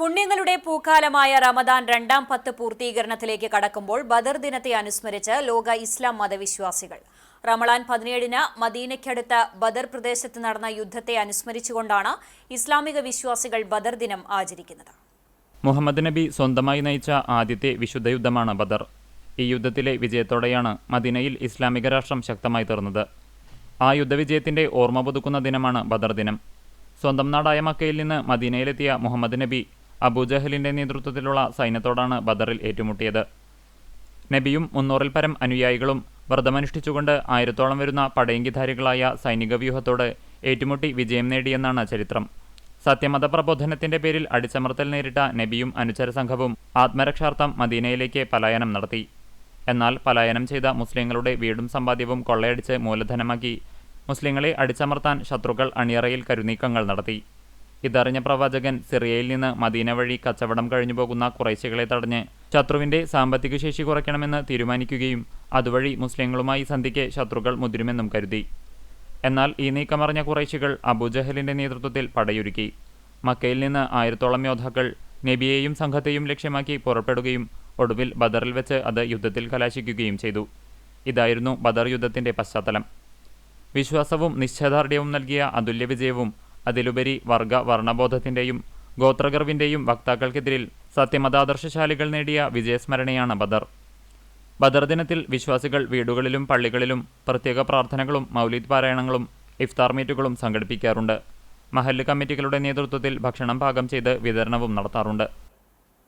പുണ്യങ്ങളുടെ പൂക്കാലമായ റമദാൻ രണ്ടാം 10 പൂർത്തീകരണത്തിലേക്ക് കടക്കുമ്പോൾ ബദർ ദിനത്തെ അനുസ്മരിച്ച് ലോക ഇസ്ലാം മതവിശ്വാസികൾ. റമളാൻ 17-ന് മദീനയ്ക്കടുത്ത ബദർ പ്രദേശത്ത് നടന്ന യുദ്ധത്തെ അനുസ്മരിച്ചുകൊണ്ടാണ് ഇസ്ലാമിക വിശ്വാസികൾ ബദർ ദിനം ആചരിക്കുന്നത്. മുഹമ്മദ് നബി സ്വന്തമായി നയിച്ച ആദ്യത്തെ വിശുദ്ധ യുദ്ധമാണ് ബദർ. ഈ യുദ്ധത്തിലെ വിജയത്തോടെയാണ് മദീനയിൽ ഇസ്ലാമിക രാഷ്ട്രം ശക്തമായി തീർന്നത്. ആ യുദ്ധവിജയത്തിന്റെ ഓർമ്മ പുതുക്കുന്ന ദിനമാണ് ബദർ ദിനം. സ്വന്തം നാടായ മക്കയിൽ നിന്ന് മദീനയിലെത്തിയ മുഹമ്മദ് നബി അബൂജഹലിന്റെ നേതൃത്വത്തിലുള്ള സൈന്യത്തോടാണ് ബദറിൽ ഏറ്റുമുട്ടിയത്. നബിയും 300-ൽ പരം അനുയായികളും വ്രതമനുഷ്ഠിച്ചുകൊണ്ട് 1000-ഓളം വരുന്ന പടയങ്കിധാരികളായ സൈനിക വ്യൂഹത്തോട് ഏറ്റുമുട്ടി വിജയം നേടിയെന്നാണ് ചരിത്രം. സത്യമത പ്രബോധനത്തിന്റെ പേരിൽ അടിച്ചമർത്തൽ നേരിട്ട നബിയും അനുചര സംഘവും ആത്മരക്ഷാർത്ഥം മദീനയിലേക്ക് പലായനം നടത്തി. എന്നാൽ പലായനം ചെയ്ത മുസ്ലിങ്ങളുടെ വീടും സമ്പാദ്യവും കൊള്ളയടിച്ച് മൂലധനമാക്കി മുസ്ലിങ്ങളെ അടിച്ചമർത്താൻ ശത്രുക്കൾ അണിയറയിൽ കരുനീക്കങ്ങൾ നടത്തി. ഇതറിഞ്ഞ പ്രവാചകൻ സിറിയയിൽ നിന്ന് മദീന വഴി കച്ചവടം കഴിഞ്ഞുപോകുന്ന ഖുറൈശികളെ തടഞ്ഞ് ശത്രുവിന്റെ സാമ്പത്തിക ശേഷി കുറയ്ക്കണമെന്ന് തീരുമാനിക്കുകയും അതുവഴി മുസ്ലിങ്ങളുമായി സന്ധിക്ക് ശത്രുക്കൾ മുതിരുമെന്നും കരുതി. എന്നാൽ ഈ നീക്കമറിഞ്ഞ ഖുറൈശികൾ അബൂജഹലിന്റെ നേതൃത്വത്തിൽ പടയൊരുക്കി. മക്കയിൽ നിന്ന് 1000-ഓളം യോദ്ധാക്കൾ നബിയെയും സംഘത്തെയും ലക്ഷ്യമാക്കി പുറപ്പെടുകയും ഒടുവിൽ ബദറിൽ വെച്ച് അത് യുദ്ധത്തിൽ കലാശിക്കുകയും ചെയ്തു. ഇതായിരുന്നു ബദർ യുദ്ധത്തിന്റെ പശ്ചാത്തലം. വിശ്വാസവും നിശ്ചയദാർഢ്യവും നൽകിയ അതുല്യ വിജയവും അതിലുപരി വർഗ വർണ്ണബോധത്തിന്റെയും ഗോത്രഗർവിന്റെയും വക്താക്കൾക്കെതിരിൽ സത്യമതാദർശശാലികൾ നേടിയ വിജയസ്മരണയാണ് ബദർ. ബദർ ദിനത്തിൽ വിശ്വാസികൾ വീടുകളിലും പള്ളികളിലും പ്രത്യേക പ്രാർത്ഥനകളും മൗലിദ് പാരായണങ്ങളും ഇഫ്താർ മീറ്റുകളും സംഘടിപ്പിക്കാറുണ്ട്. മഹല്ല് കമ്മിറ്റികളുടെ നേതൃത്വത്തിൽ ഭക്ഷണം പാകം ചെയ്ത് വിതരണവും നടത്താറുണ്ട്.